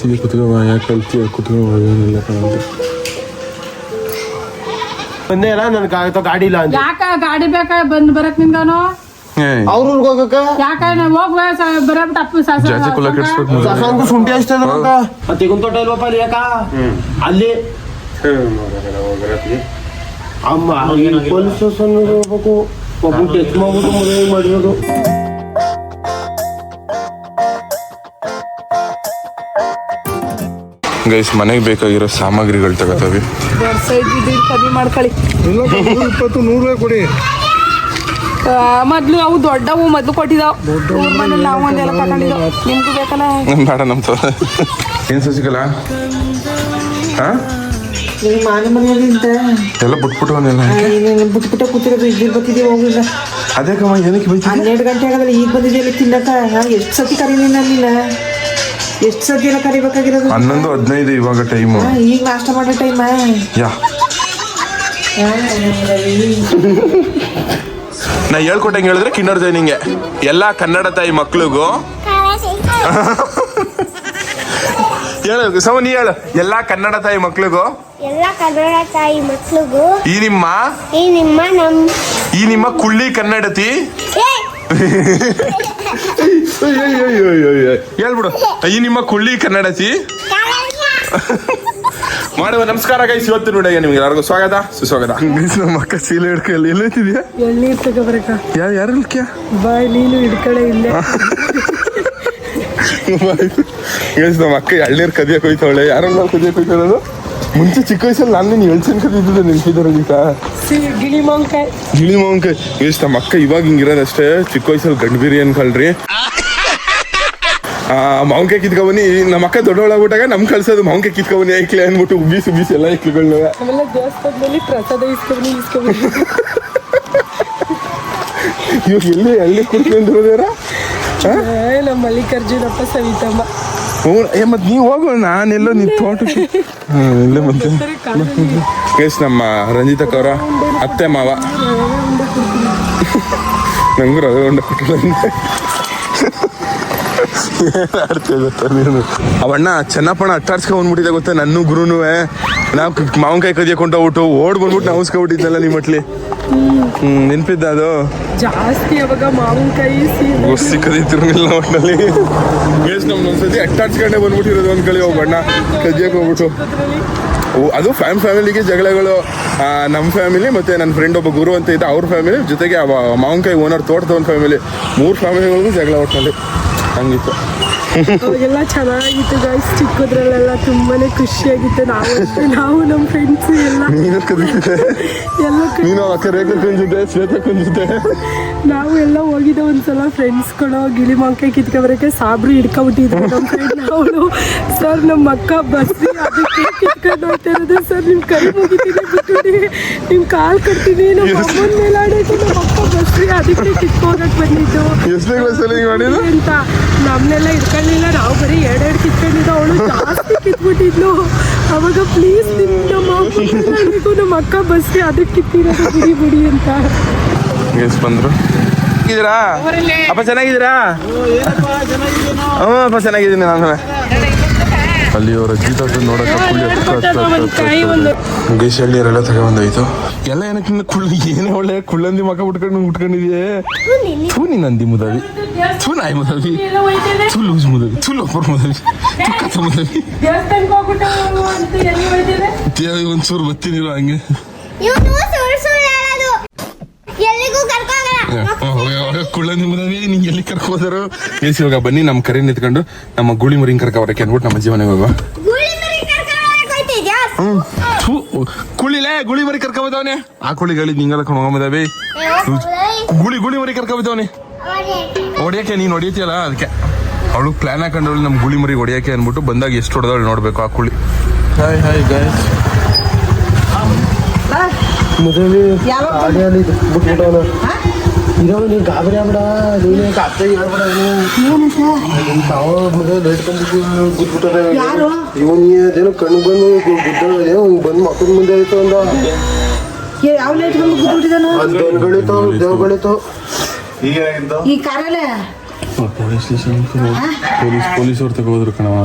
ಕುತ್ಕೋ ಯಾಕೆ ಕಲ್ತಿ ಕುತ್ಕೋ ಬಂದೇ ಇಲ್ಲ ನನ್ ಗಾಡಿ ಇಲ್ಲ ಅಂತ ಯಾಕ ಗಾಡಿ ಬೇಕಾ ಬಂದ್ ಬರಕ್ ನಿನ್ಗಾನು ಅವ್ರ ಊರ್ಗ್ ಹೋಗಕ್ಕ ಯಾಕ ಹೋಗ್ ಬರಬಿಟ್ಟು ಅಪ್ಪ ಸಾಸಂಗು ಶುಂಠಿ ಅಷ್ಟೇ ತೆಗುನ್ ತೋಟ ಇಲ್ವಪ್ಪ ಅಲ್ಲಿ ಯಾಕ ಅಲ್ಲಿ ಅಮ್ಮ ಪೊಲೀಸ್ ಸ್ಟೇಷನ್ ಹೋಗ್ಬೇಕು ಒಬ್ಬ ಟೆಚ್ ಮಾಡ್ಬಿಟ್ಟು ಮದುವೆ ಮಾಡಿರೋದು ಗೈಸ್ ಮನೆಗೆ ಬೇಕಾಗಿರೋ ಸಾಮಗ್ರಿಗಳು ತಗೋತಾವಿ ಕಮ್ಮಿ ಮಾಡ್ಕೊಳ್ಳಿ 100 ಕೊಡಿ ಮೊದ್ಲು ಅವು ದೊಡ್ಡವು ಮೊದ್ಲು ಕೊಟ್ಟಿದಾವ್ ಮನೇಲಿ ನಾವು ಒಂದೆಲ್ಲ ತಗೊಂಡಿದ್ದಾವ್ ನಿಮ್ಗೂ ಬೇಕಲ್ಲ ಬೇಡ ನಮ್ ಏನ್ ಸಸಿಕಲ್ಲ ಮಾನೆ ಮನೆಯಲ್ಲಿ ಎಲ್ಲ ಬಿಟ್ಬಿಟ್ಟು ಬಿಟ್ಬಿಟ್ಟ ಕೂತಿರೋದು ಈಗ ಬರ್ತಿದ್ದೀವಿ ಹೋಗಿಲ್ಲ ಅದೇ ಕಮ್ಮ ಏನಕ್ಕೆ ಬೈತಿ 12 ಗಂಟೆ ಆಗಲ್ಲ ಈಗ ಬಂದಿದ್ದೀವಿ ತಿನ್ನಕ ನಾನು ಎಷ್ಟು ಸತಿ ಕರೀಲಿಲ್ಲ ನೀನ ಎಷ್ಟು ಸತಿ ಎಲ್ಲ ಕರಿಬೇಕಾಗಿರೋದು 11:15 ಇವಾಗ ಟೈಮು ಈಗ ನಾಷ್ಟ ಮಾಡೋ ಟೈಮ್ ಯಾ ನಾ ಹೇಳ್ಕೊಟ್ಟಂಗೆ ಹೇಳಿದ್ರೆ ಕಿನ್ನರ್ ಜೈನಿಂಗೆ ಎಲ್ಲ ಕನ್ನಡ ತಾಯಿ ಮಕ್ಳಿಗೂ ಹೇಳು ಸಮ ನೀ ಹೇಳು ಎಲ್ಲ ಕನ್ನಡ ತಾಯಿ ಮಕ್ಳಿಗೂ ಈ ನಿಮ್ಮ ಕುಳ್ಳಿ ಕನ್ನಡತಿ ಹೇಳ್ಬಿಡು ಈ ನಿಮ್ಮ ಕುಳ್ಳಿ ಕನ್ನಡತಿ ಮಾಡುವ ನಮಸ್ಕಾರ ಗೈಸ್ ಇವತ್ತು ನೋಡಿ ನಿಮ್ಗೆ ಎಲ್ಲರಿಗೂ ಸ್ವಾಗತ ಸುಸ್ವಾಗತ ನಮ್ಮ ಅಕ್ಕ ಚೀಲ ಹಿಡ್ಕೊಳ್ಳಿ ಎಲ್ಲೈತಿದ್ಯಾ ಎಳ್ನೀರ್ ತಗೋಬರಕ ಯಾರು ಬಾಯ್ ನೀನು ಹಿಡ್ಕಡೆ ಇಲ್ಲೇ ಗೈಸ್ ನಮ್ಮ ಅಕ್ಕ ಎಳ್ನೀರ್ ಕದಿಯಕ್ ಹೋಯ್ತಾವಳೆ ಯಾರನ್ನ ಕದಿಯಕ್ ಹೋಯ್ತಾರದು ಮುಂಚೆ ಚಿಕ್ಕ ವಯಸ್ಸಲ್ಲಿ ನಾನು ನೀನು ಎಳ್ಸನ್ ಕದಿದ್ದೆ ನಿಂತಿದ್ದಾರಂತ ಗಿಳಿ ಮಾವಿನಕಾಯಿ ಗೈಸ್ ನಮ್ಮ ಅಕ್ಕ ಇವಾಗ ಹಿಂಗಿರೋದಷ್ಟೇ ಚಿಕ್ಕ ವಯಸ್ಸಲ್ಲಿ ಗಂಡು ಬಿರಿಯಾನಿ ಕಳ್ರಿ ಮಾವಿನಕಾಯಿ ಕಿತ್ಕೊಬನ್ನಿ ನಮ್ಮ ಅಕ್ಕ ದೊಡ್ಡವಳಾಗ್ಬಿಟ್ಟಾಗ ನಮ್ ಕಳ್ಸೋದು ಮಾವಿನಕಾಯಿ ಕಿತ್ಕೊಬನ್ನಿ ಐಕ್ಲೆ ಅಂದ್ಬಿಟ್ಟು ಉಬ್ಬೀಸಿ ಎಲ್ಲ ಐಕ್ಲುಗಳನ್ನ ಆಮೇಲೆ ದೇವಸ್ಥಾನದಲ್ಲಿ ಪ್ರಸಾದ ಇಸ್ಕೊಬನ್ನಿ ಇವಾಗ ಎಲ್ಲಿ ಕುಡ್ಕೊಂಡಿರೋದಾರ ನಮ್ಮ ಮಲ್ಲಿಕಾರ್ಜುನಪ್ಪ ಸವಿತಮ್ಮ ಮತ್ ನೀವ್ ಹೋಗು ನಾನೆಲ್ಲೋ ನಿನ್ ತೋಟಕ್ಕೆ ಇಲ್ಲ ಮತ್ತೆ ಗೈಸ್ ನಮ್ಮ ರಂಜಿತಕ್ಕ ಅವರ ಅತ್ತೆ ಮಾವ ನಂಗೂ ರವೆ ಉಂಡೆ ಕೊಟ್ಟಿಲ್ಲ ನೀನು ಅವಣ್ಣ ಚೆನ್ನಪ್ಪಣ್ಣ ಅಟ್ಟಾಡ್ಸ್ಕೊಂಡ್ಬಿಟ್ಟಿದೆ ಗೊತ್ತಾ ನನ್ನ ಗುರುನು ನಾವು ಮಾವಿನಕಾಯಿ ಕದಿಯಕೊಂಡೋಗ್ಬಿಟ್ಟು ಓಡ್ ಬಂದ್ಬಿಟ್ಟು ನಾವ್ಸ್ಕೊಬಿಟ್ಟಿದ್ದಲ್ಲ ನಿಮ್ಮ ಮಟ್ಲಿ ನೆನ್ಪಿದ್ದ ಅದು ಜಾಸ್ತಿ ಅವಾಗ ಮಾವಿನಕಾಯಿ ಒಸಿ ಕದೀತಿರ್ಲಿಲ್ಲ ಒಟ್ಟಿನಲ್ಲಿ ನಮ್ದೊಂದ್ಸತಿ ಅಟ್ಟಾಡ್ಸ್ಕೊಂಡೆ ಬಂದ್ಬಿಟ್ಟಿರೋದು ಒಂದ್ ಕಡೆ ಹೋಗ್ಬಣ್ಣ ಕದಿಯಕ್ ಹೋಗ್ಬಿಟ್ಟು ಅದು ಫ್ಯಾಮಿಲಿಗೆ ಜಗಳಗಳು ನಮ್ಮ ಫ್ಯಾಮಿಲಿ ಮತ್ತೆ ನನ್ನ ಫ್ರೆಂಡ್ ಒಬ್ಬ ಗುರು ಅಂತ ಇದ್ದ ಅವ್ರ ಫ್ಯಾಮಿಲಿ ಜೊತೆಗೆ ಮಾವಿನಕಾಯಿ ಓನರ್ ತೋಟದ ಒಂದು ಫ್ಯಾಮಿಲಿ 3 ಫ್ಯಾಮಿಲಿಗಳಿಗೂ ಜಗಳ ಒಟ್ಟಿನಲ್ಲಿ ಹಂಗಿತ್ತು ಅವಾಗೆಲ್ಲ ಚೆನ್ನಾಗಿತ್ತು ಗಾಯ್ಸ್ ಚಿಕ್ಕದ್ರಲ್ಲೆಲ್ಲ ತುಂಬಾನೇ ಖುಷಿಯಾಗಿತ್ತು ನಾವು ನಮ್ಮ ಫ್ರೆಂಡ್ಸ್ ಎಲ್ಲ ನೀನು ಅಕ್ಕ ರೇಖಾ ಕುಂಜಿದ್ದೆ ಶ್ವೇತಾ ಕುಂಜಿದ್ದೆ ನಾವು ಎಲ್ಲ ಹೋಗಿದ್ದೆ ಒಂದ್ಸಲ ಫ್ರೆಂಡ್ಸ್ಗಳು ಗಿಳಿ ಮಾವಿನಕಾಯಿ ಕಿತ್ಕೊಬರಕ್ಕೆ ಸಾಬ್ರು ಹಿಡ್ಕೊಬಿಟ್ಟಿದ್ರು ನಮ್ಮ ಫ್ರೆಂಡ್ ಅವಳು ಸರ್ ನಮ್ಮ ಅಕ್ಕ ಬಸ್ಸಿ ಅದಕ್ಕೆ ಕಿತ್ಕೊಂಡು ಹೋಗ್ತಾ ಇರೋದು ಸರ್ ನಿಮ್ಮ ಕೈ ಮುಗಿತೀನಿ ಬಿಟ್ಬಿಡಿ ನಿಮ್ಮ ಕಾಲು ಕಟ್ತೀನಿ ನಮ್ಮ ಅಮ್ಮನ ಮೇಲೆ ಆಡೋದು ನಮ್ಮ ಅಕ್ಕ ಬಸ್ಸಿ ಅದಕ್ಕೆ ಕಿತ್ಕೋಗಕ್ಕೆ ಬಂದಿದ್ದು ಅಂತ ನಮ್ಮನ್ನೆಲ್ಲ ಇಟ್ಕೊಳ್ಳಿಲ್ಲ ನಾವು ಬರೀ 2 ಕಿತ್ಕೊಂಡಿದ್ದು ಅವಳು ಜಾಸ್ತಿ ಕಿತ್ಬಿಟ್ಟಿದ್ಲು ಅವಾಗ ಪ್ಲೀಸ್ ನಮ್ಮ ನಮ್ಮ ಅಕ್ಕ ಬಸ್ಸಿ ಅದಕ್ಕೆ ಕಿತ್ತಿರೋದು ಬಿಡಿ ಅಂತ ಬಂದ್ರು ಅಪ್ಪ ಚೆನ್ನಾಗಿದ್ದೀರಾ ಅಪ್ಪ ಚೆನ್ನಾಗಿದ್ದೀನಿ ನಾನು ಅಲ್ಲಿ ಅವರ ಗೀತ ನೋಡಕ್ಕೆ ಗೇಶ್ ಎಳ್ನೀರೆಲ್ಲ ತಗೊಂಡೋಯ್ತು ಎಲ್ಲ ಏನಕ್ಕೆ ಕುಳ್ಳು ಏನೇ ಒಳ್ಳೆ ಕುಳ್ಳಂದಿ ಮಕ್ಕ ಉಟ್ಕೊಂಡಿದ್ಯೆ ಥೂ ನೀ ನಂದಿ ಮುದವಿ ಥೂ ನಾಯಿ ಮುದವಿ ಥೂ ಲೂಸ್ ಮುದವಿ ಥೂ ಲೋಪರ್ ಮುದವಿ ಥೂ ಕಥ ಮುದವಿ ಒಂಚೂರು ಬತ್ತೀನಿರೋ ಹಂಗೆ ಕುಳ್ಳಂದಿ ಮುದವಿ ನಿಂಗೆ ಎಲ್ಲಿ ಕರ್ಕೋದರು ಗೇಸ್ ಇವಾಗ ಬನ್ನಿ ನಮ್ಮ ಕರೆ ನಿಂತ್ಕೊಂಡು ನಮ್ಮ ಗುಳಿ ಮರಿಂಗ್ ಕರ್ಕೊಬರಕ್ಕೆ ಅಂದ್ಬಿಟ್ಟು ನಮ್ಮ ಅಜ್ಜಿ ಮನೆಗೆ ಹೋಗುವ ಕುಳಿಲೇ ಗುಳಿ ಮರಿ ಕರ್ಕೊಬದವನೆ ಆ ಕುಳಿಗಳು ನಿಂಗೆಲ್ಲ ಹೋಗಮದವಿ ಗುಳಿ ಮರಿ ಕರ್ಕೊಬದವನೆ ಹೊಡಿಯಕ್ಕೆ ನೀನು ಹೊಡಿಯತಿಯಲ್ಲ ಅದಕ್ಕೆ ಅವಳು ಪ್ಲಾನ್ ಹಾಕೊಂಡವಳು ನಮ್ಮ ಗುಳಿ ಮರಿಗೆ ಹೊಡಿಯಕ್ಕೆ ಅಂದ್ಬಿಟ್ಟು ಬಂದಾಗ ಎಷ್ಟು ಹೊಡೆದವಳು ನೋಡ್ಬೇಕು ಆ ಕುಳಿ ಹಾಯ್ ಗೈಸ್ ಮದುವೆ ಇರೋ ನೀನು ಗಾಬರಿ ಆಗ್ಬೇಡ ನೀನು ಅತ್ತೆ ಹೇಳ್ಬೇಡ ತಾವ ಮದುವೆ ಲೇಟ್ ಕೂತ್ಬಿಟ್ಟಾರೆ ಇವನೇನೋ ಕಣ್ಣು ಬಂದು ಗುದ್ದೋ ಬಂದು ಮಕ್ಕಳ ಮುಂದೆ ಆಯ್ತು ಅಂದ ಯಾವ ಲೈಟ್ ಬಂದು ಕೂತ್ಬಿಟ್ಟಿದ್ದಾನು ದೇವ್ಗಳಿತಾವ ಈ ಕಾರಲ್ಲೇ ಪೊಲೀಸ್ ಸ್ಟೇಷನ್ ಪೊಲೀಸ್ ಅವ್ರು ತಗೋದ್ರು ಕಣವ.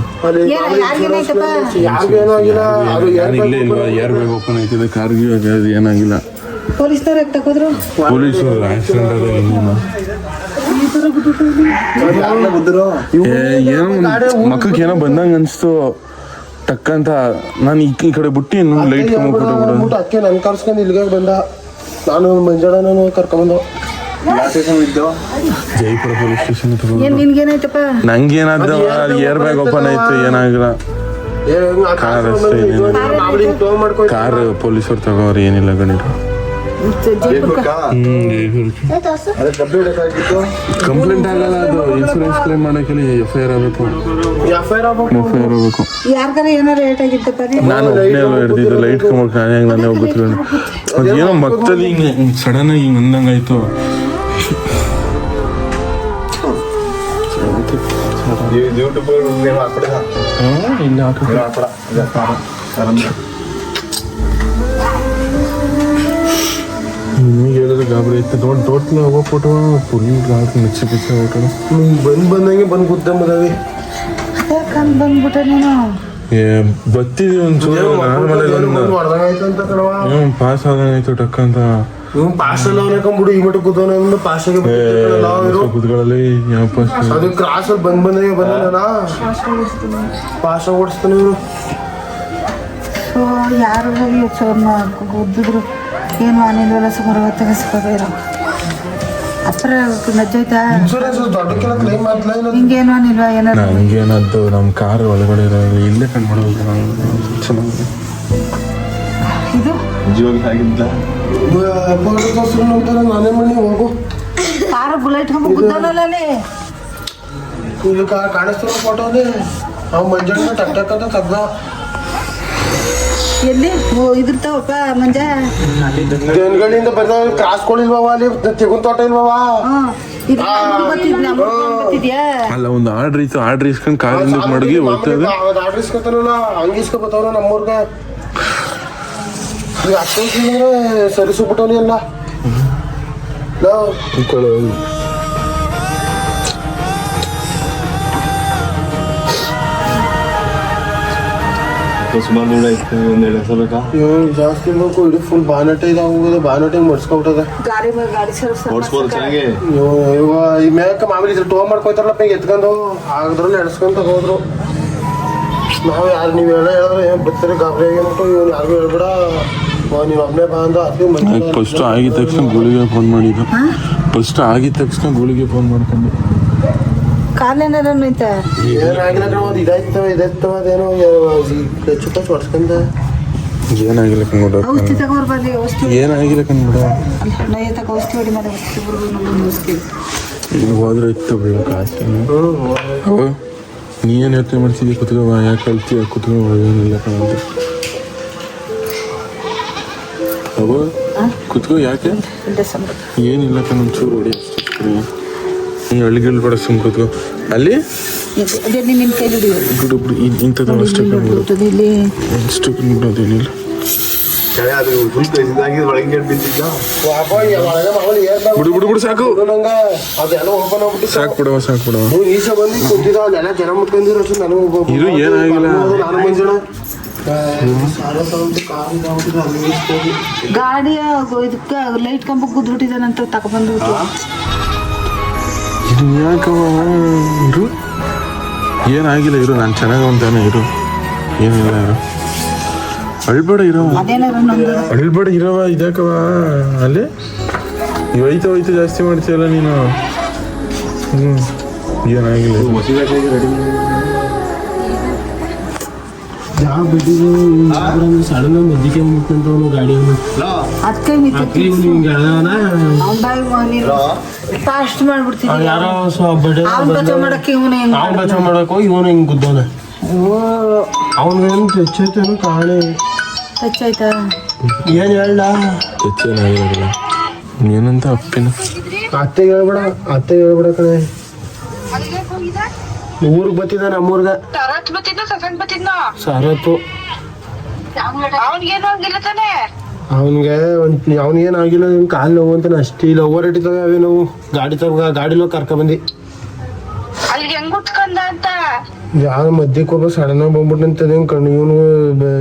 ಯಾರಿಗೂ ಏನೂ ಆಗಿಲ್ಲ. ಅದು ನಾನು ಇಲ್ಲೇ ಇಲ್ವಾ, ಏರ್ ಬ್ಯಾಗ್ ಓಪನ್ ಆಯ್ತಿದೆ ಕಾರ್ಗೆ, ಅದು ಏನಾಗಿಲ್ಲ. ಪೊಲೀಸ್ನವ್ರು ಯಾಕೆ ತಗೋದ್ರು? ಪೊಲೀಸರು ಆಕ್ಸಿಡೆಂಟ್ ಆದ ಇನ್ನೇನು ಏನೋ ಮಕ್ಕಕ್ಕೆ ಏನೋ ಬಂದಂಗೆ ಅನಿಸ್ತು ಟಕ್ಕಂತ. ನಾನು ಈ ಕಡೆ ಬಿಟ್ಟು ಇನ್ನು ಲೈಟ್ ಬಿಟ್ಟು ಅದಕ್ಕೆ ನನ್ ಕರ್ಸ್ಕೊಂಡು ಇಲ್ಲಿಗೆ ಬಂದ. ನಾನು ಮಂಜಾಳನ ಕರ್ಕೊಂಬಂದು ಜೈಪುರ ಪೊಲೀಸ್ ಸ್ಟೇಷನ್ ಏನ್ ನಿನ್ಗೇನಾಯ್ತಪ್ಪ? ನಂಗೇನಾದ ಏರ್ ಬ್ಯಾಗ್ ಓಪನ್ ಆಯ್ತು, ಏನಾಗಿಲ್ಲ. ಕಾರ್ ಪೊಲೀಸರು ತಗೋರು, ಏನಿಲ್ಲ ಗಣಿರು. ಕಂಪ್ಲೇಂಟ್ ಆಗಲ್ಲ, ಅದು ಇನ್ಸೂರೆನ್ಸ್ ಕ್ಲೈಮ್ ಮಾಡಕ್ಕೆ FIR ಆಗಬೇಕು. ಯಾರ್ಗಾರ ಏನಾರ ರೇಟ್ ಆಗಿತ್ತಪ್ಪ? ನಾನು ಒಬ್ಬನೇ ಅಲ್ವಾ ಹಿಡ್ದಿದ್ದು, ಲೈಟ್ ಕಂಬಕ್ಕೆ ನಾನೇ ನಾನೇ ಹೋಗ್ಬಿಟ್ಕೊಂಡು ಅದೇನೋ ಮತ್ತಲ್ಲಿ ಹಿಂಗೆ ಸಡನ್ ಆಗಿ ಹಿಂಗೆ ಅಂದಂಗಾಯ್ತು. ನಿಮಗೆ ಹೇಳಿದ್ರೆ ಗಾಬರಿ ಆಯ್ತು. ಟೋಟ್ಲ್ ಹೋಗ್ಬಿಟ್ಟು ಫುಲ್ ಗಾಬರಿ ನಚ್ಚಿ ಪಿಚ್ಚ ಹೋಗ್ಬಿಟ್ಟು ಬಂದಂಗೆ ಬಂದು ಕೂತ್ಕೊಂಬದಾವೆ. ಯಾಕಂದ್ ಬಂದ್ಬಿಟ್ಟೆ ನೀನು? ಬತ್ತಿದ್ವಿ ಒಂಚೂರು ಹೊಡೆದಾಗಾಯ್ತು ಅಂತ ಕಣವ. ಪಾಸ್ ಆದಂಗಾಯ್ತು ಟಕ್ ಅಂತ. ಪಾಸ್ ಎಲ್ಲ ಅವನಕೊಂಡ್ಬಿಡು ಈ ಮಟ್ಟ ಕೂತವನ ಪಾಸ್ಗೆ ಕುತ್ಕೊಳ್ಳಲಿ ಯಾವ ಪಾಸ್. ಅದು ಕ್ರಾಸ್ ಅಲ್ಲಿ ಬಂದಂಗೆ ಬಂದ ಪಾಸ್ ಓಡಿಸ್ತಾನೆ ಇವರು. ಯಾರು ಗುದ್ದಿದ್ರು ಏನು ಅನಿಲ್ವಲ್ಲ, ಸುಮಾರು ತೆಗೆಸ್ಕೋಬೇಡ ಹತ್ರ ನಜ್ಜಾಯ್ತಾ? ಇನ್ಶೂರೆನ್ಸ್ ದೊಡ್ಡಕ್ಕೆಲ್ಲ ಕ್ಲೈಮ್ ಮಾಡ್ಲಾ? ಹಿಂಗೇನು ಅನಿಲ್ವಾ? ಏನಾರು ನಂಗೇನದ್ದು ನಮ್ಮ ಕಾರ್ ಒಳಗಡೆ ಇರೋದು ಇಲ್ಲೇ ಕಂಡುಬಿಡೋದು ಚೆನ್ನಾಗಿ. ಇದು ನಾನೇ ಮಾಡಿ ಹೋಗು. ಕಾರು ಬುಲೆಟ್ ಗುದ್ದನಲ್ಲಿ ಇಲ್ಲಿ ಕಾಣಿಸ್ತಿರೋ ಫೋಟೋಲಿ ಅವ್ ಮಂಜಣ್ಣ ಟಕ್ ಟಕ್ ಅಂತ ತೆಗ್ದ. ಎಲ್ಲಿ ಇದಿರ್ತಾವಪ್ಪ ಮಂಜ? ಜನಗಳಿಂದ ಬರ್ತಾವ. ಕ್ರಾಸ್ಗಳಿಲ್ವವ ಅಲ್ಲಿ, ತೆಗುನ್ ತೋಟ ಇಲ್ವವ? ಅಲ್ಲ ಒಂದು ಆರ್ಡ್ರ್ ಇತ್ತು, ಆರ್ಡ್ರ್ ಇಸ್ಕೊಂಡು ಕಾರಿಂದ ಮಡಗಿ ಹೋಗ್ತದೆ. ಆರ್ಡ್ರ್ ಇಸ್ಕೊತಾನಲ್ಲ ಹಂಗೆ ಇಸ್ಕೊಬತ್ತವ್ರ ನಮ್ಮೂರ್ಗೆ. ಅಷ್ಟೊಂದ್ರೆ ಸರಿಸ್ಬಿಟ್ಟವನಿ ಅಲ್ಲ. ಜಾಸ್ತಿ ಬೇಕು. ಇಡೀ ಫುಲ್ ಬಾನಟ ಇದಾಗೋಗಿದೆ. ಬಾನಟ ಮಡ್ಸ್ಕೊಬಿಟ್ಟದ. ಈ ಮ್ಯಾಕ ಮಾಮೂಲಿ ಟೋ ಮಾಡ್ಕೊಯ್ತಾರಲ್ಲಪ್ಪ, ಈಗ ಎತ್ಕೊಂಡು ಅದ್ರಲ್ಲಿ ಎಡ್ಸ್ಕೊಂತ ಹೋದ್ರು. ನಾವು ಯಾರು ನೀವು ಹೇಳಿದ್ರೆ ಏನು ಬರ್ತಾರೆ ಗಾಬರಿ ಆಗಿಬಿಟ್ಟು ಇವ್ನು ಯಾರಿಗೂ ಹೇಳ್ಬೇಡ, ನೀವು ಒಬ್ಬನೇ ಬಾ ಅಂದ. ಅದಕ್ಕೆ ಫಸ್ಟ್ ಆಗಿದ ತಕ್ಷಣ ಗುಳಿಗೆ ಫೋನ್ ಮಾಡಿದ್ದು. ಫಸ್ಟ್ ಆಗಿದ ತಕ್ಷಣ ಗುಳಿಗೆ ಫೋನ್ ಮಾಡ್ಕೊಂಡು ಕಾಲೇನಾರ ಐತೆ ಏನಾಗಿಲ್ಲ ಕಣ. ಅದು ಇದಾಯ್ತವ ಅದೇನೋ ಹೆಚ್ಚು ಕಚ್ಚು ಹೊಡ್ಸ್ಕೊಂಡ. ಏನಾಗಿಲ್ಲ ಕಣ್ಬಿಡ, ಔಷಧಿ ತಗೋರ್ ಬಂದು ಔಷಧಿ ಏನಾಗಿಲ್ಲ ಕಣ್ಬಿಡ. ನೈ ತಗ ಔಷಧಿ ಹೊಡಿ ಮೇಲೆ ಔಷಧಿ ಬರ್ಬೋದು ಔಷಧಿ. ಈಗ ಹೋದ್ರೆ ಇತ್ತು ಬಿಡ ಕಾಸು. ನೀ ಏನು ಯೋಚನೆ ಮಾಡ್ತಿದ್ದಿ? ಕುತ್ಕೋ, ಯಾಕೆ ಕಲ್ತಿ ಕುತ್ಕೋ, ಏನಿಲ್ಲ ಕಣಂತ. ಅವ ಕುತ್ಕೋ, ಯಾಕೆ ಏನಿಲ್ಲ ಕಣ, ಒಂಚೂರು ಹೊಡಿ ಅಷ್ಟೇ. ನೀ ಹಳ್ಳಿಗಳು ಬೇಡ, ಸುಮ್ ಕುತ್ಕೋ. ಅಲ್ಲಿ ನಿನ್ನ ಕೈಲಿ ಬಿಡು ಬಿಡು, ಇಂಥದ್ದು ಅಷ್ಟೇ ಕಣ್ಬಿಡೋದು, ಇಲ್ಲಿ ಅಷ್ಟು ಕಣ್ಬಿಡೋದೇನಿಲ್ಲ. ಬಿಡು ಬಿಡು ಬಿಡು, ಸಾಕು ಅದೆಲ್ಲ ಓಪನ್ ಹೋಗ್ಬಿಟ್ಟು ಸಾಕು ಬಿಡವ, ಸಾಕು ಬಿಡವ. ಈಶ ಬಂದು ಕುಂತಿದ್ದ ಅಲ್ಲೆಲ್ಲ ಜನ ಮುಟ್ಕೊಂಡಿರೋ ಅಷ್ಟು ನನಗೆ ಇದು ಏನಾಗಿಲ್ಲ. ನಾನು ಮಂಜಣ ಗಾಡಿಯ ಇದಕ್ಕೆ ಲೈಟ್ ಕಂಬಕ್ಕೆ ಗುದ್ಬಿಟ್ಟಿದ್ದಾನಂತ ತಗೊಬಂದ್ಬಿಟ್ಟು. ಇದು ಯಾಕವ? ಇರು, ಏನಾಗಿಲ್ಲ, ಇರು, ನಾನು ಚೆನ್ನಾಗಂತಾನೆ, ಇರು, ಏನಿಲ್ಲ, ಇರು, ಅಳ್ಬೇಡ, ಇರವ, ಅಳ್ಬೇಡ, ಇರವ. ಇದ್ಯಾಕವ ಅಲ್ಲಿ ಹೋಯ್ತು ಹೋಯ್ತು ಜಾಸ್ತಿ ಮಾಡ್ತೀಯಲ್ಲ ನೀನು. ಏನಾಗಿಲ್ಲ. ಯಾವ ಬಿಟ್ಟಿದ್ದು ಸಡನ್ ಮದ್ದಿಗೆ ಮುಟ್ಕೊಂಡ್ರು ಗಾಡಿಯನ್ನು. ಅದಕ್ಕೆ ಫಾಸ್ಟ್ ಮಾಡ್ಬಿಡ್ತೀನಿ. ಯಾರೋ ಬಚಾವ್ ಮಾಡಕ್ಕೆ ಇವನು ಅವ್ನು ಬಚಾವ್ ಮಾಡಕ್ಕೋ ಇವನು ಹಿಂಗೆ ಗುದ್ದವನ. ಅವನಿಗೇನು ಹೆಚ್ಚೈತೇನು ಕಾಣೆ. ಹೆಚ್ಚಾಯ್ತಾ? ಏನು ಹೇಳ ಹೆಚ್ಚೇನಾಗಿರೋದಿಲ್ಲ. ಏನಂತ ಅಪ್ಪಿನ ಅತ್ತೆಗೆ ಹೇಳ್ಬೇಡ ಕಣೆ. ಊರಿಗೆ ಬತ್ತಿದ ನಮ್ಮೂರ್ಗೆ ಸರತ್ತು. ಅವನಿಗೇನಾಗಿಲ್ಲ, ಕಾಲು ನೋವು ಅಂತಾನೆ ಅಷ್ಟೇ. ಇಲ್ಲ ಓವರ್ ಇಟ್ಟಿದ್ದಾವೆ ಅವೇ ನೋವು. ಗಾಡಿలో ಕರ್ಕ ಬಂದು ಹೆಂಗ್ ಉಟ್ಕೊಂಡ ಅಂತ ಯಾವ ಮಧ್ಯಕ್ಕೆ ಹೋಗ್ಬೇಕು ಸಡನ್ ಆಗಿ ಬಂದ್ಬಿಟ್ಟಂತ ಕಣ್ಣು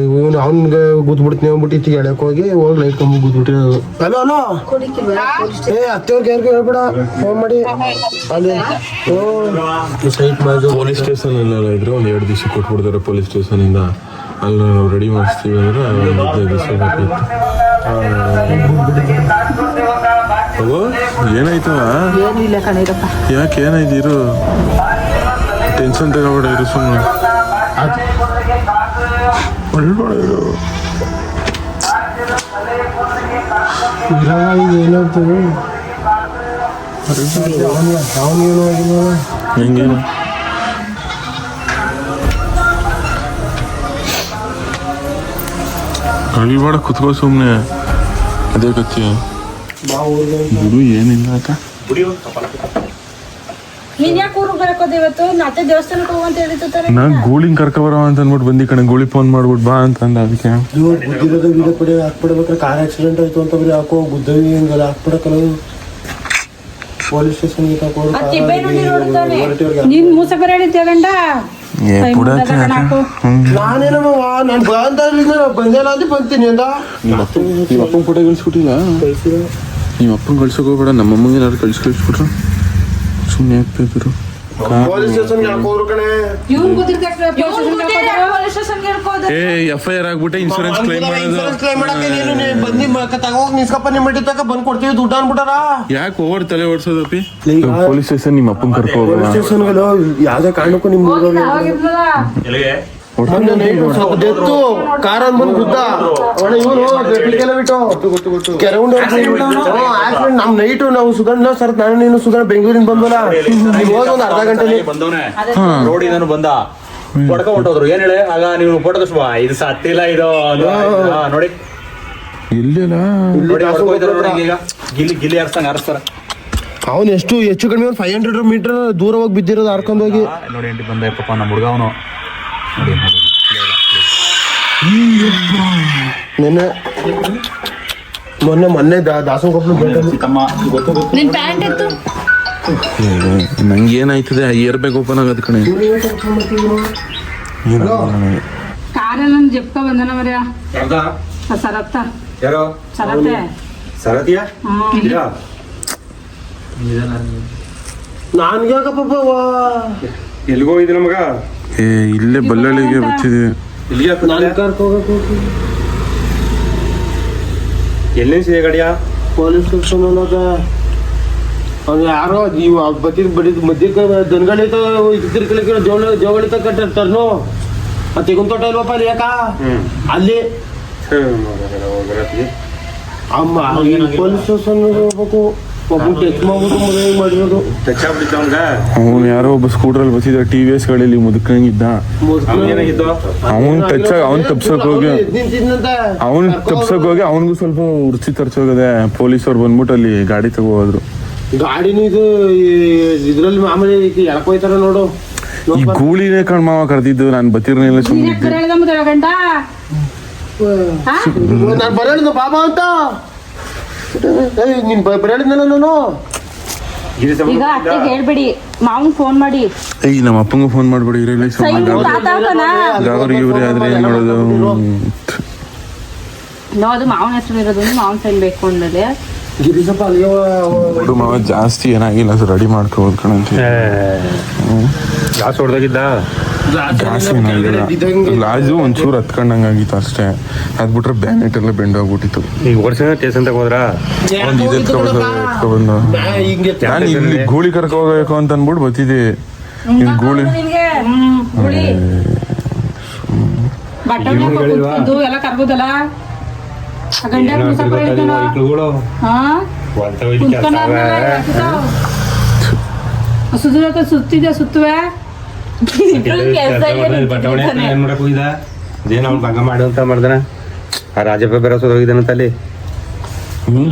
ಇವನು ಅವ್ನಿಗೆ ಗುದ್ಬಿಡ್ತೀನಿ ಅಂದ್ಬಿಟ್ಟು ಇತ್ತಿಗೆ ಎಳಕ್ ಹೋಗಿ ಲೈಟ್ ಕಂಬ ಗುದ್ಬಿಟ್ಟಿರೋದು. ಹಲೋ ಹಲೋ ಏ ಅತ್ತೆಯವ್ರಿಗೆ ಯಾರಿಗೂ ಹೇಳ್ಬೇಡ, ಫೋನ್ ಮಾಡಿ ಅಲ್ಲಿ ಸೈಟ್ ಬಾಜು ಪೊಲೀಸ್ ಸ್ಟೇಷನ್ ಎಲ್ಲ ಇದ್ರೆ ಒಂದು 2 ದಿವಸ ಕೊಟ್ಬಿಡ್ತಾರೆ ಪೊಲೀಸ್ ಸ್ಟೇಷನ್ ಇಂದ. ಅಲ್ಲಿ ನಾವು ರೆಡಿ ಮಾಡಿಸ್ತೀವಿ ಅಂದ್ರೆ 15 ದಿವಸ ಬೇಕಿತ್ತು. ಏನಾಯ್ತವ? ಏನಿಲ್ಲ ಕಣೀರಪ್ಪ. ಯಾಕೆ ಏನಾಯ್ತು? ಇರು, ಟೆನ್ಷನ್ ತಗೋಬೇಡ, ಇರು ಸುಮ್ಮನೆ ಏನಾಗ್ತದೆ ಅವನೇನು ಆಗಿಲ್ಲ ಹೆಂಗೇನು ಅಳಿಬೇಡ, ಕುತ್ಕೋ ಸುಮ್ಮನೆ. ಅದೇ ಕತ್ತಿ ಬಿಡು, ಏನಿಲ್ಲ ಅಕ್ಕ. ನೀನ್ ಯಾಕೆ ಊರಿಗೆ ಬರಕೋದು ಇವತ್ತು? ಮತ್ತೆ ದೇವಸ್ಥಾನಕ್ಕೆ ಹೋಗಂತ ಹೇಳಿರ್ತಾರೆ. ನಾ ಗೂಳಿಂಗ್ ಕರ್ಕೊಬರೋ ಅಂತ ಅಂದ್ಬಿಟ್ಟು ಬಂದಿ ಕಣೆ. ಗೂಳಿ ಫೋನ್ ಮಾಡ್ಬಿಟ್ಟು ಬಾ ಅಂತ ಅಂದ. ಅದಕ್ಕೆ ಗುದ್ದಿರೋದು ವೀಡಿಯೋ ಪಡೆ ಹಾಕ್ಬಿಡ್ಬೇಕಾದ್ರೆ ಕಾರ್ ಆಕ್ಸಿಡೆಂಟ್ ಆಯ್ತು ಅಂತ ಬರೀ ಹಾಕೋ ಗುದ್ದವಿ ಹಿಂಗೆಲ್ಲ ಹಾಕ್ಬಿಡಕ್ಕಲ್ಲ. ಪೊಲೀಸ್ ಸ್ಟೇಷನ್ಗೆ ನೀನ್ ಮೂಸ ಬರ ಹೇಳಿದ್ದೆ ನಾನೇನಮ್ಮ ನಾನು ಬಂದೇನ ಅಂತ ಬಂತೀನಿ ಅಂದ. ನಿಮ್ಮ ಅಪ್ಪನ ಫೋಟೋ ಕಳಿಸ್ಬಿಟ್ಟಿಲ್ಲ? ನಿಮ್ಮ ಅಪ್ಪನ ಕಳ್ಸೋಕೆ ಹೋಗ್ಬೇಡ, ನಮ್ಮಮ್ಮಂಗೆ ಏನಾದ್ರು ಕಳಿಸ್ಬಿಟ್ರು ಸುಮ್ಮನೆ ಆಗ್ತಿದ್ರು. ಪೊಲೀಸ್ ಸ್ಟೇಷನ್ಗೆ ಹಾಕೋರು ಕಣೆ. FIR ಆಗ್ಬಿಟ್ಟೆ ಇನ್ಶೂರೆನ್ಸ್ ಕ್ಲೈಮ್ ಮಾಡಕ್ಕೆ ನೀನು ಬಂದು ತಗೋಗಿ ನಿಸ್ಕಪ್ಪ ನಿಮ್ಮ ಮಟ್ಟಿ ತಕ ಬಂದ್ ಕೊಡ್ತೀವಿ ದುಡ್ಡು ಅನ್ಬಿಟ್ಟಾರ. ಯಾಕೆ ಓವರ್ ತಲೆ ಓಡಿಸೋದಪ್ಪಿ? ಪೊಲೀಸ್ ಸ್ಟೇಷನ್ ನಿಮ್ಮ ಅಪ್ಪನ ಕರ್ಕೊ ಪೊಲೀಸ್ ಸ್ಟೇಷನ್ಗಳು ಯಾವ್ದೇ ಕಾರಣಕ್ಕೂ ನಿಮ್ಮ ಸ್ವಲ್ಪ ಡೆತ್ತು ಕಾರ್ ಬಂದು ಗುದ್ದ ಇವನು ಬಿಟ್ಟು ಕೆರೆ ಆಕ್ಸಿಡೆಂಟ್ ನಮ್ ನೈಟು ನಾವು ಸುಧಣ್ಣ ಸರ್ ನಾನು ನೀನು ಸುಧಣ್ಣ ಬೆಂಗಳೂರಿಂದ ಬಂದ್ವಲ್ಲ, ನೀವು ಹೋದ ಒಂದು ಅರ್ಧ ಗಂಟೆ ರೋಡಿಂದ ಬಂದ ಹೊಡ್ಕ ಹೊಂಟೋದ್ರು. ಏನ್ ಹೇಳಿ ಆಗ ನೀವು ಫೋಟೋ ತೋರಿಸುವ ಇದು ಸತ್ತಿಲ್ಲ ಇದು ನೋಡಿ ಇಲ್ಲಿಲ್ಲ ಈಗ ಗಿಲ್ಲಿ ಗಿಲ್ಲಿ ಹಾರಿಸ್ತಾರ. ಅವನು ಎಷ್ಟು ಹೆಚ್ಚು ಕಡಿಮೆ ಒಂದು 500 ಮೀಟರ್ ದೂರ ಹೋಗಿ ಬಿದ್ದಿರೋದು ಹಾರ್ಕೊಂಡು ಹೋಗಿ. ನೋಡಿ ಎಂಟಿ ಬಂದ ಪಾಪ ನಮ್ಮ ಹುಡುಗ ಅವನು ನೋಡಿ ನೆನ್ನೆ ಮೊನ್ನೆ ದಾಸನ ಕೊಪ್ಪಳು ತಮ್ಮ ಗೊತ್ತು ನಿನ್ ಪ್ಯಾಂಟ್ ಇತ್ತು ನಂಗೆ ಏನಾಯ್ತದೆ ಇಯರ್ ಬ್ಯಾಗ್ ಓಪನ್ ಆಗೋದು ಕಣೆ. ಕಾರಲ್ಲಿ ನನ್ ಜಪ್ಕ ಬಂದನ ಮರ್ಯ ಸರತ್ತ ಯಾರೋ ಸರತ್ತೆ ಸರತಿಯ ನನ್ಗ್ಯಾಕಪ್ಪ ಎಲ್ಲಿಗೋ ಇದ್ದೀನ ಮಗ? ಇಲ್ಲೇ ಬಳ್ಳಾಳಿಗೆ ಬರ್ತಿದ್ವಿ. ನಾನು ಕರ್ಕೋಬೇಕು ಎಲ್ಲಿ ಸಿದೆ ಗಾಡಿಯ? ಪೊಲೀಸ್ ಸ್ಟೇಷನ್ ಅನ್ನೋದ ಅವ್ನು ಯಾರೋ ನೀವು ಬತ್ತಿದ ಬಡಿದ ಮಧ್ಯಕ್ಕೆ ದನಗಳಿತ ಇದ್ದಿರ್ಕಲಿಕ್ಕೆ ಜೋಗಳಿತ ಕಟ್ಟಿರ್ತಾರನು ಮತ್ತೆ ತೆಗುನ್ ತೋಟ ಇಲ್ವಪ್ಪ ಅಲ್ಲಿ ಯಾಕ ಅಲ್ಲಿ ಅಮ್ಮ ಪೊಲೀಸ್ ಸ್ಟೇಷನ್ ಹೋಗ್ಬೇಕು. ಒಬ್ಬನು ಟಚ್ ಮಾಡ್ಬಿಟ್ಟು ಮದುವೆ ಮಾಡಿರೋದು. ಟಚ್ ಆಗ್ಬಿಟ್ಟಿದ್ದ ಅವನ್ಗ. ಅವನು ಯಾರೋ ಒಬ್ಬ ಸ್ಕೂಟ್ರಲ್ಲಿ ಬರ್ತಿದ್ದ TVS ಗಾಡಿಯಲ್ಲಿ ಮುದುಕಂಗಿದ್ದ. ಏನಾಗಿದ್ದು? ಅವ್ನು ತಪ್ಸಕ್ ಹೋಗಿ ಅವನಿಗೂ ಸ್ವಲ್ಪ ಉರ್ಚಿ ತರ್ಸೋಗದೆ. ಪೊಲೀಸವ್ರು ಬಂದ್ಬಿಟ್ಟು ಅಲ್ಲಿ ಗಾಡಿ ತಗೋದ್ರು. ಗಾಡಿನೂ ಇದು ಇದ್ರಲ್ಲಿ ಮಾಮೂಲಿ ಎಳ್ಕೊಯ್ತಾರ ನೋಡು. ಈ ಗೂಳಿನೇ ಕಣ್ಮಾವ ಕರೆದಿದ್ದು. ನಾನು ಬತ್ತಿರ್ನಿಲ್ಲ ಸುಮ್ಮನೆ ನಾನು ಬರೋಣ ಬಾಬಾ ಅಂತ ನೀನ್ ಬರೋಣಿದ್ನಲ್ಲ ನಾನು. ಈಗ ಅತ್ತೆಗೆ ಹೇಳ್ಬೇಡಿ, ಮಾವನ್ ಫೋನ್ ಮಾಡಿ. ನಮ್ಮ ಅಪ್ಪಂಗೂ ಫೋನ್ ಮಾಡ್ಬೇಡಿ. ಇರಲಿ ಅವ್ರಿಗೆ ಇವ್ರಿ ಆದ್ರೆ ಏನ್ ಮಾಡೋದು? ಅದು ಮಾವನ ಹೆಸರು ಇರೋದು, ಮಾವನ್ ಸೈನ್ ಬೇಕು ಅಂದಲೆ ಗಿರೀಶಪ್ಪ ಅಲ್ಲಿ ಮಾವ ಜಾಸ್ತಿ ಏನಾಗಿಲ್ಲ, ರೆಡಿ ಮಾಡ್ಕೋಬೋದು ಕಣಂತ. ಜಾಸ್ತಿ ಹೊಡೆದಾಗಿದ್ದ ಜಾಸ್ತಿ ಏನಾಗಿಲ್ಲ. ಲಾಜು ಒಂಚೂರು ಹತ್ಕೊಂಡಂಗಾಗಿತ್ತು ಅಷ್ಟೇ. ಅದ್ ಬಿಟ್ರೆ ಬ್ಯಾನೆಟ್ ಎಲ್ಲ ಬೆಂಡೋಗ್ಬಿಟ್ಟಿತ್ತು. ಈಗ ಓಡಿಸಿದ ಸ್ಟೇಷನ್ ತಗೋದ್ರ ಒಂದು ಇದು ಎತ್ಕೊಬಂದು ನಾನು ಇಲ್ಲಿ ಗೂಳಿ ಕರ್ಕೊ ಹೋಗ್ಬೇಕು ಅಂತ ಅನ್ಬಿಟ್ಟು ಬರ್ತಿದ್ದೆ. ಇಲ್ಲಿ ಗೂಳಿ ಎಲ್ಲ ಕರ್ಬೋದಲ್ಲ ಸುತ್ತಿದೆ ಸುತ್ತುವೆ ಏನ್ ಮಾಡಕ್ ಹೋಗಿದ ಏನ್ ಅವ್ನು ಭಂಗ ಮಾಡು ಅಂತ ಮಾಡ್ದಾನ. ಆ ರಾಜಪ್ಪ ಬೆರಸೋದ್ ಹೋಗಿದ್ದಾನಂತ ಅಲ್ಲಿ.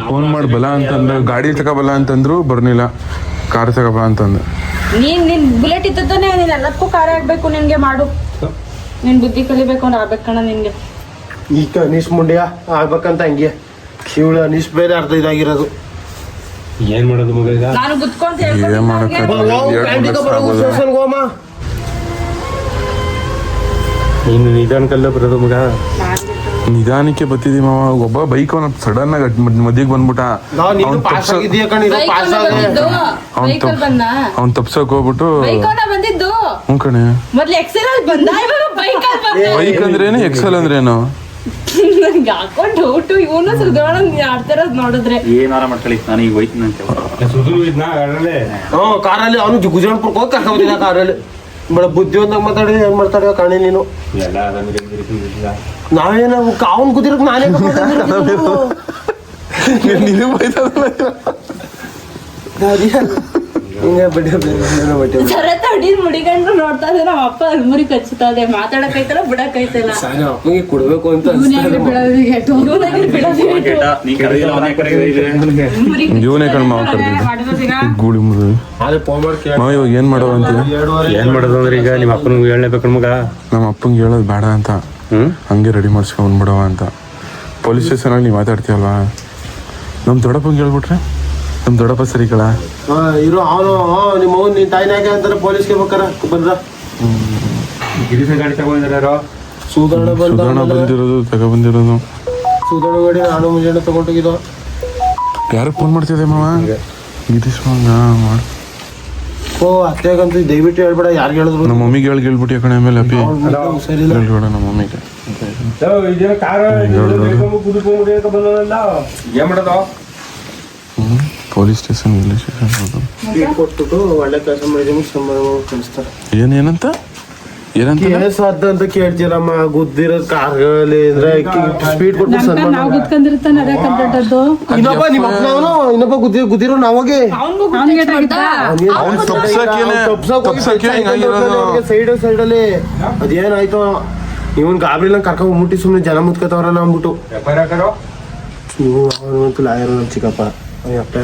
ಫೋನ್ ಮಾಡಿ ಬಲ ಅಂತಂದ್ರೆ ಗಾಡಿ ತಗೋಬಲ್ಲ ಅಂತಂದ್ರು ಬರ್ನಿಲ್ಲ. ಕಾರ್ ತಗೋಬ ಅಂತಂದ್ರೆ ನಿನ್ ಬುಲೆಟ್ ಇದ್ದಾನೆ. ನೀನ್ ಎಲ್ಲದಕ್ಕೂ ಕಾರ್ ಆಗ್ಬೇಕು ನಿನ್ಗೆ. ಮಾಡು, ನಿನ್ ಬುದ್ಧಿ ಕಲಿಬೇಕು ಅಂದ್ರೆ ಆಗ್ಬೇಕಣ್ಣ ನಿನ್ಗೆ. ಈಗ ಅನೀಶ್ ಮುಂಡ್ಯ ಆಗ್ಬೇಕಂತ ಹಂಗೆ ಇವಳು ಅನೀಶ್ ಬೇರೆ ಅರ್ಧ ಇದಾಗಿರೋದು. ಏನ್ ಮಾಡೋದು ಮಗ ಈಗ ನಾನು ಗುದ್ಕೊಂತ ಏನ್ ಮಾಡಕ್ಕೆ ನೀನು ನಿಧಾನಕ್ಕಲ್ಲ ಬರೋದು ಮಗ ನಿಧಾನಕ್ಕೆ ಬತ್ತಿದಿ ಮಾವ. ಒಬ್ಬ ಬೈಕ್ ಅವನ ಸಡನ್ ಆಗಿ ಮದ್ಯಗೆ ಬಂದ್ಬಿಟ್ಟ. ಅವ್ನ್ ತಪ್ಸಕ್ ಹೋಗ್ಬಿಟ್ಟು ಬಂದಿದ್ದು ಹ್ಞೂ ಕಣೆ. ಮೊದ್ಲು ಎಕ್ಸೆಲ್ ಅಲ್ಲಿ ಬಂದ ಇವಾಗ ಬೈಕ್ ಅಂದ್ರೇನು ಎಕ್ಸೆಲ್ ಅಂದ್ರೇನು? ಹಾಕೊಂಡು ಔಟು ಇವನು ಸುಧಾರಣ ಆಡ್ತಿರೋದ್ ನೋಡಿದ್ರೆ ಏನಾರ ಮಾಡ್ಕೊಳ್ಳಿ, ನಾನು ಈಗ ಹೋಯ್ತೀನಿ ಅಂತ. ಸುಧೀರ್ ಇದ್ನ ಕಾರಲ್ಲಿ ಅವನು ಗುಜರಾಣ್ಪುರ್ಗೆ ಹೋಗಿ ಕರ್ಕೊಂಬಂದಿದ್ದ ಕಾರಲ್ಲಿ. ಬಡ ಬುದ್ಧಿವಂತಾಗ ಮಾತಾಡಿ ಏನ್ ಮಾಡ್ತಾಳೆ ಕಾಣೆ ನೀನು. ನಾವೇನ ಅವ್ನು ಕುದಿರಕ್ ನಾನೇ ನೀನು ಬೈತದಲ್ಲ. ಹಿಂಗೆ ಬಡ್ಡಿ ಸರತ್ತ ಹೊಡಿದ್ ಮುಡಿಗಂಡ್ರು ನೋಡ್ತಾ ಇದ್ರೆ ನಮ್ಮ ಅಪ್ಪ ಅಲ್ಮುರಿ ಕಚ್ಚುತ್ತಾ ಇದೆ. ಮಾತಾಡಕೈತಲ್ಲ ಬಿಡಕೈತಲ್ಲ. ಅಪ್ಪನಿಗೆ ಕೊಡ್ಬೇಕು ಅಂತ ನೀ ಕರೆದಿಲ್ಲ, ಅವನೇ ಕರೆದಿದೆ. ಇವನೇ ಕಣ್ ಮಾವ ಕರೆದಿದ್ದ ಗೂಳಿ ಮುರಿದು. ಮಾವ ಇವಾಗ ಏನ್ ಮಾಡೋ ಅಂತೀವಿ? ಏನ್ ಮಾಡೋದು ಅಂದ್ರೆ ಈಗ ನಿಮ್ಮ ಅಪ್ಪನಿಗೆ ಹೇಳಬೇಕು ಮಗ. ನಮ್ಮ ಅಪ್ಪಂಗೆ ಹೇಳೋದು ಬೇಡ ಅಂತ ಹಂಗೆ ರೆಡಿ ಮಾಡಿಸ್ಕೊಂಡ್ಬಿಡವ ಅಂತ. ಪೊಲೀಸ್ ಸ್ಟೇಷನಲ್ಲಿ ನೀವು ಮಾತಾಡ್ತೀವಲ್ವಾ, ನಮ್ಮ ದೊಡ್ಡಪ್ಪಂಗೆ ಹೇಳ್ಬಿಟ್ರೆ ನಮ್ಮ ದೊಡ್ಡಪ್ಪ ಸರಿ ಕಳ ಇರೋ ಅವನು ನಿಮ್ಮ ಅವ್ನು ನಿನ್ ತಾಯಿನ ಯಾಕೆ ಅಂತಾರೆ ಪೊಲೀಸ್ಗೆ ಬೇಕಾರ ಬಂದ್ರ ಗಿರಿಸ ಗಾಡಿ ತಗೊಂಡಿದ್ದಾರೋ ಸುಧಾರಣ ಬಂದಿರೋದು ತಗೊಬಂದಿರೋದು. ಸುಧಾರಣ ಗಾಡಿ ನಾನು ಮುಂಜಾನೆ ತಗೊಂಡೋಗಿದ್ದು. ಯಾರಿಗೆ ಫೋನ್ ಮಾಡ್ತಿದ್ದೆ ಮಾವ? ಗಿರೀಶ್ ಮಾಡ. ಓ ಅತ್ತೆಗಂತೂ ದಯವಿಟ್ಟು ಹೇಳ್ಬೇಡ, ಯಾರು ಹೇಳಿದ್ರು ನಮ್ಮ ಮಮ್ಮಿಗೆ ಹೇಳ್ಬಿಟ್ಟು ಯಾಕಣೆ ಆಮೇಲೆ ಅಪ್ಪಿ ಸರಿ ಹೇಳ್ಬೇಡ ನಮ್ಮ ಮಮ್ಮಿಗೆ. ಏನ್ ಮಾಡೋದು? ಪೊಲೀಸ್ ಸ್ಟೇಷನ್ ರಿಲೇಷನ್ ಕೊಟ್ಬಿಟ್ಟು ಒಳ್ಳೆ ಕೆಲಸ ಮಾಡಿದ್ರೆ ಕಳಿಸ್ತಾರೆ. ಏನಂತ ಕೇಸ್ ಅಂತ ಕೇಳ್ತೀರಮ್ಮ. ಗುದ್ದಿರೋದ್ ಕಾರ್ಗಳಲ್ಲಿ ಸ್ಪೀಡ್ ಕೊಟ್ಟು ನಾವು ಗುದ್ಕೊಂಡಿರ್ತಾನೆ ಅದೇ ಕಂಪ್ಲೇಂಟದ್ದು. ಇನ್ನೊಬ್ಬ ನಿಮ್ಮ ಅಪ್ಪನವನು ಇನ್ನೊಬ್ಬ ಗುದ್ದಿರೋ ನಾವಾಗೆ ಸೈಡ್ ಅಲ್ಲಿ ಅದೇನಾಯ್ತು ಇವನ್ ಗಾಬರಿಲ್ಲ ಕರ್ಕೊಂಡ್ ಮುಟ್ಟಿ ಸುಮ್ನೆ ಜನ ಮುತ್ಕೋತಾವ್ರಲ್ಲ ಅಂದ್ಬಿಟ್ಟು ನೀವು ಅವನಂತೂ ಲಾಯರ್ ಚಿಕ್ಕಪ್ಪ ಅಯ್ಯಪ್ಪ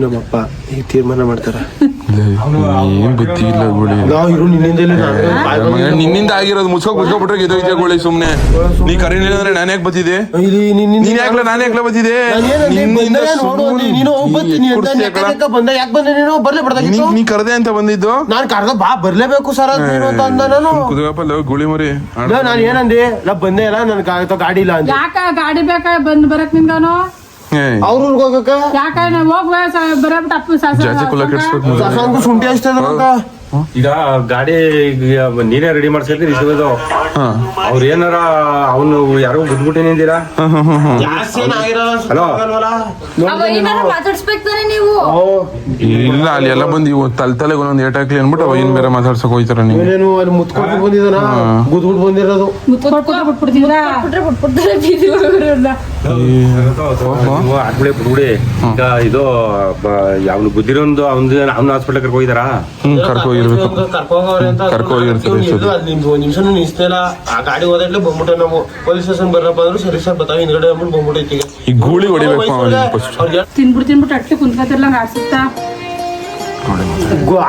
ನಮ್ಮಪ್ಪ ಈಗ ತೀರ್ಮಾನ ಮಾಡ್ತಾರ. ಏನ್ ಬುದ್ಧಿ ಇಲ್ಲ ಗೋಳಿ. ನಿನ್ನಿಂದ ಆಗಿರೋದು ಮುಚ್ಕೋಬಿಟ್ರೆ ಗೆದೋಯ್ತೆ ಗೋಳಿ. ಸುಮ್ನೆ ನೀ ಕರೀನಿಲ್ಲ ಅಂದ್ರೆ ನಾನು ಯಾಕೆ ಬತ್ತಿದೆ? ನೀನ್ ಯಾಕ್ಲ ನಾನು ಯಾಕ್ಲ ಬತ್ತಿದೆ? ನೀ ಕರ್ದೆ ಅಂತ ಬಂದಿದ್ದು. ನಾನ್ ಕರ್ದ ಬಾ ಬರ್ಲೇಬೇಕು ಸರ್ ಕುದುಗಪ್ಪ ಗೋಳಿ ಮರಿ. ನಾನು ಏನಂದಿ ನಾ ಬಂದೇ ಇಲ್ಲ, ನನ್ ಗಾಡಿ ಇಲ್ಲ ಅಂತ. ಯಾಕ ಗಾಡಿ ಬೇಕಾ ಬಂದ್ ಬರಕ್ ನಿಮ್ಗಾನು? ಅವ್ರ ಊರ್ಗ್ ಹೋಗಕ್ಕ ಯಾಕ ಹೋಗ್ಬ ಬರಬಿಟ್ಟು ಅಪ್ಪ ಜಾಸ್ತಿ ಕುಲ ಕೆಡ್ಸ್ಬೇಕು. ಸಾಸಂಗು ಶುಂಠಿ ಹಚ್ತದ. ಈಗ ಗಾಡಿ ನೀನೇ ರೆಡಿ ಮಾಡ್ಸೈತಿ ಇಸ್ಕೋದು. ಅವ್ರ ಏನಾರ ಅವನು ಯಾರೋ ಗುದ್ಬಿಟ್ಟಿನಿ ಅಂದಿರಾ? ಹಲೋ ಮಾತಾಡ್ಸ್ಬೇಕಾರೆ ನೀವು ಇಲ್ಲ ಅಲ್ಲಿ ಎಲ್ಲ ಬಂದು ಇವು ತಲೆಗೆ ಒಂದೊಂದು ಏಟ್ ಹಾಕ್ಲಿ ಅನ್ಬಿಟ್ಟು ಅವಾಗಿನ ಬೇರೆ ಮಾತಾಡ್ಸಕ್ ಹೋಯ್ತಾರ ನೀವು. ಏನೇನು ಅಲ್ಲಿ ಮುತ್ಕೊಂಡು ಬಂದಿದ್ದಾನ ಗುದ್ಬಿಟ್ಟು ಬಂದಿರೋದು. ಆದ್ಮೇಲೆ ಬಿಡ್ಬಿಡಿ. ಈಗ ಇದು ಅವ್ನು ಗುದ್ದಿರೋದು ಅವ್ನ ಹಾಸ್ಪಿಟಲ್ ಕರ್ಕೊ ಹೋಗಿದಾರಾ? ಕರ್ಕೋಗಿರ್ಬೇಕು. ಕರ್ಕೋಗವ್ರೆ ಅಂತ ನಿಮಿಷನೂ ನಿಲ್ಸ್ತಿಲ್ಲ. ಆ ಗಾಡಿ ಹೋದಾಗ್ಲೇ ಬಂದ್ಬಿಟ್ಟೆ ನಾವು ಪೊಲೀಸ್ ಸ್ಟೇಷನ್ ಬರ್ರಪ್ಪ ಅಂದ್ರು ಸರಿ ಸರ್ ಬರ್ತಾವ ಹಿಂದ್ಗಡೆ ಅಂದ್ಬಿಟ್ಟು ಬಂದ್ಬಿಟ್ಟೈತಿ. ಈ ಗೂಳಿ ಹೊಡಿಬೇಕು ತಿನ್ಬಿಟ್ಟು ಅಟ್ಟೆ ಕುಂತ್ಕತಿರ್ಲಂಗ ಆಡ್ಸುತ್ತಾ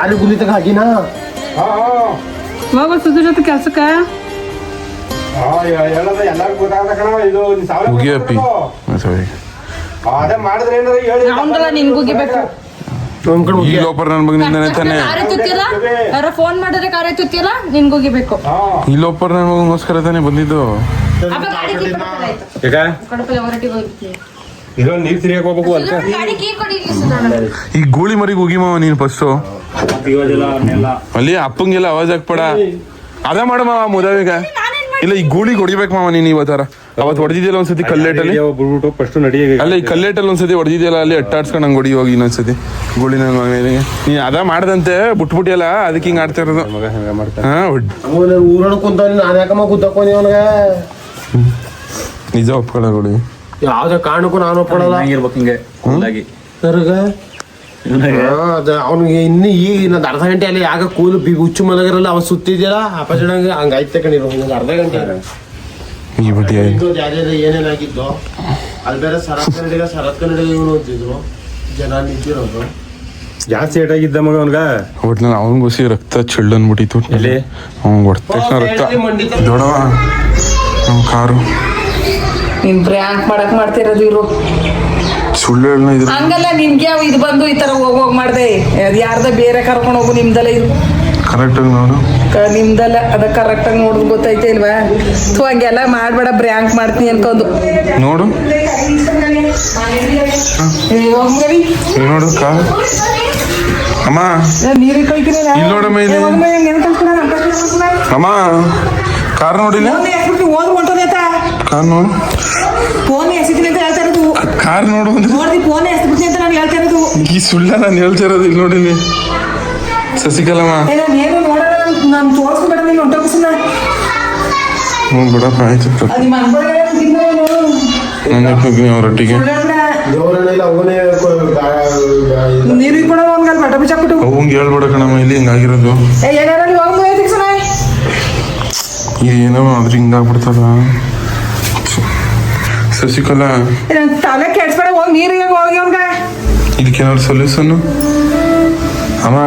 ಆರು ಗುಲಿ ತಗ ಹಾಕಿನಾ ಹೋಗೋ ಸುದ್ದಿ ಜೊತೆ ಕೆಲ್ಸಕ್ಕ ಮುಗಿಯಪ್ಪಿ ನಿನ್ಗುಗಿಬೇಕು. ಈ ಲೋಪರ್ ನನ್ ಮಗನಿಂದಾನೆ ತಾನೆ. ಯಾರ ಫೋನ್ ಮಾಡಿದ್ರೆ ಕಾರ್ಯ ತುತ್ತಿಲ್ಲ ನಿನ್ಗುಗಿಬೇಕು. ಈ ಲೋಪರ್ ನನ್ ಮಗನಿಗೋಸ್ಕರ ತಾನೆ ಬಂದಿದ್ದು. ಇರೋ ನೀರ್ ತಿರಿಯಕ್ ಹೋಗ್ಬೇಕು ಅಂತ ಈ ಗೂಳಿ ಮರಿಗೆ ಹೋಗಿ ಮಾವ ನೀನ್ ಫಸ್ಟು ಅಲ್ಲಿ ಅಪ್ಪಂಗೆಲ್ಲ ಅವಾಜ್ ಹಾಕ್ಬೇಡ. ಅದ ಮಾಡ ಮಾವ ಮುದವಿಗ. ಇಲ್ಲ ಈ ಗೂಳಿಗೆ ಹೊಡಿಬೇಕು ಮಾವ ನೀನ್ ಇವತ್ತಾರ. ಅವತ್ತು ಹೊಡೆದಿದ್ಯಲ್ಲ ಒಂದ್ಸತಿ ಕಲ್ಲೇಟಲ್ಲಿ ಬಿಡ್ಬಿಟ್ಟು ಫಸ್ಟ್ ನಡಿ. ಅಲ್ಲ ಈ ಕಲ್ಲೇಟಲ್ಲಿ ಒಂದ್ಸತಿ ಹೊಡೆದಿದ್ಯಲ್ಲ ಅಲ್ಲಿ ಅಟ್ಟಾಡ್ಸ್ಕೊಂಡು ಹಂಗೆ ಹೊಡಿ ಹೋಗಿ ಇನ್ನೊಂದ್ಸತಿ ಗೂಳಿ ನನ್ನ ಮಗನಿಗೆ. ನೀನ್ ಅದ ಮಾಡ್ದಂತೆ ಬಿಟ್ಬಿಟ್ಟಿಯಲ್ಲ ಅದಕ್ಕೆ ಹಿಂಗ್ ಆಡ್ತಾ ಇರೋದು. ಊರೊಳಗೆ ಕುಂತ ನಾನು ಯಾಕಮ್ಮ ಕುದ್ದಕ್ಕೊಂಡಿ ಅವನಿಗೆ ನಿಜ ಒಪ್ಕೊಳ್ಳ ಗೂಳಿ. ಯಾವ್ದೇ ಕಾರಣಕ್ಕೂ ನಾನು ಒಪ್ಕೊಳ್ಳಲ್ಲ. ಸರ್ಗ ಅವ್ನಿಗೆ ಇನ್ನು ಈಗ ಇನ್ನೊಂದು ಅರ್ಧ ಗಂಟೆ ಅಲ್ಲಿ ಯಾಕ ಕೂಲು ಹುಚ್ಚು ಮಲಗರಲ್ಲ ಅವ ಸುತ್ತಿದ್ಯಲ್ಲ ಅಪಚಡಂಗೆ ಹಂಗಾಯ್ತೆ ಕಣಿರು ಇನ್ನೊಂದು ಅರ್ಧ ಗಂಟೆ ಈ ಬಟ್ಟಿ ಏನೇನಾಗಿದ್ದು ಅಲ್ಲಿ ಬೇರೆ ಶರತ್ ಕನ್ನಡಿಗ ಇವನು ಓದ್ತಿದ್ರು ಜನ ನಿಂತಿರೋದು ಜಾಸ್ತಿ ಏಟ್ ಆಗಿದ್ದ ಮಗ ಅವನ್ಗ. ಒಟ್ನಲ್ಲಿ ಅವನಿಗೋಸಿ ರಕ್ತ ಚೆಳ್ಳು ಅಂದ್ಬಿಟ್ಟಿತ್ತು. ಅವ್ನಿಗೆ ಹೊಡೆದ ತಕ್ಷಣ ರಕ್ತ ದೊಡವ ನಮ್ಮ ಕಾರು ನೀನ್ ಬ್ರ್ಯಾಂಕ್ ಮಾಡಕ್ ಮಾಡ್ತಿರೋದು ಇರು. ಸುಳ್ಳು ಹೇಳ ಇದ್ರ ಹಂಗಲ್ಲ ನಿನ್ಗೆ ಯಾವ ಇದು ಬಂದು ಈ ತರ ಹೋಗೋಗ್ ಮಾಡ್ದೆ ಅದ್ ಯಾರ್ದ ಬೇರೆ ಕರ್ಕೊಂಡು ಹೋಗು ನಿಮ್ದಲ್ಲ ಇದು ಕರೆಕ್ಟಾಗಿ ನೋಡು ನಿಮ್ದಲ್ಲ ಅದ ಕರೆಕ್ಟ್ ಆಗಿ ನೋಡುದು ಗೊತ್ತೈತೆ ಇಲ್ವಾ ಥೂ ಹಂಗೆಲ್ಲ ಮಾಡ್ಬೇಡ ಬ್ರ್ಯಾಂಕ್ ಮಾಡ್ತೀನಿ ಅನ್ಕೊಂಡು ನೋಡು ಹೋಗ್ರಿ ಇಲ್ಲಿ ನೋಡು ಕಾರ್ ಅಮ್ಮ ನೀರಿಗೆ ಕಳ್ತೀನಿ ಇಲ್ಲಿ ನೋಡಮ್ಮ ಇಲ್ಲಿ ಅಮ್ಮ ಕಾರ್ ನೋಡಿಲ್ಲ ಹೋದ್ರು ಹೊಂಟೋದೈತ ಕಾರ್ ನೋಡು ಫೋನ್ ಎಸಿತೀನಿ ಅಂತ ಹೇಳ್ತಾ ಇರೋದು ಕಾರ್ ನೋಡು ಅಂದ್ರೆ ನೋಡ್ದಿ ಫೋನ್ ಎಸ್ಬಿಡ್ತೀನಿ ಅಂತ ನಾನು ಹೇಳ್ತಾ ಇರೋದು ಈ ಸುಳ್ಳ ನಾನು ಹೇಳ್ತಿರೋದು ಇಲ್ಲಿ ನೋಡಿಲಿ ಶಶಿಕಲಮ್ಮ ಏನು ನೋಡೋಣ ನಾನು ತೋರಿಸ್ಬೇಡ ನೀನು ಹೊಂಟೋಗಿಸ್ನ ಹ್ಞೂ ಬಿಡಪ್ಪ ಆಯ್ತು ಅದು ನಿಮ್ಮ ಅನ್ಕೊಳ್ಳಿ ನನ್ನ ಹೋಗ್ತೀನಿ ಅವರೊಟ್ಟಿಗೆ ದೇವರನ್ನೆಲ್ಲ ಅವನೇ ನೀರಿಗೆ ಕೂಡ ಒಂದ್ಗಲ್ ಬಟ್ಟ ಬಿಚ್ಚಾಕ್ಬಿಟ್ಟು ಅವಂಗೆ ಹೇಳ್ಬೇಡ ಕಣಮ್ಮ ಇಲ್ಲಿ ಹಿಂಗಾಗಿರೋದು ಏನಾರಲ್ಲಿ ಹೋಗ್ಬೋದು ಸನ ಏನೋ ಆದ್ರೆ ಹಿಂಗಾಗ್ಬಿಡ್ತದ ಶಶಿಕಲಾ ತಲೆ ಕೆಡ್ಸ್ಬೇಡ ಹೋಗಿ ನೀರಿಗೆ ಹೋಗಿ ಅವ್ನ್ಗ ಇದಕ್ಕೇನಾದ್ರು ಸೊಲ್ಯೂಷನ್ನು ಅಮ್ಮ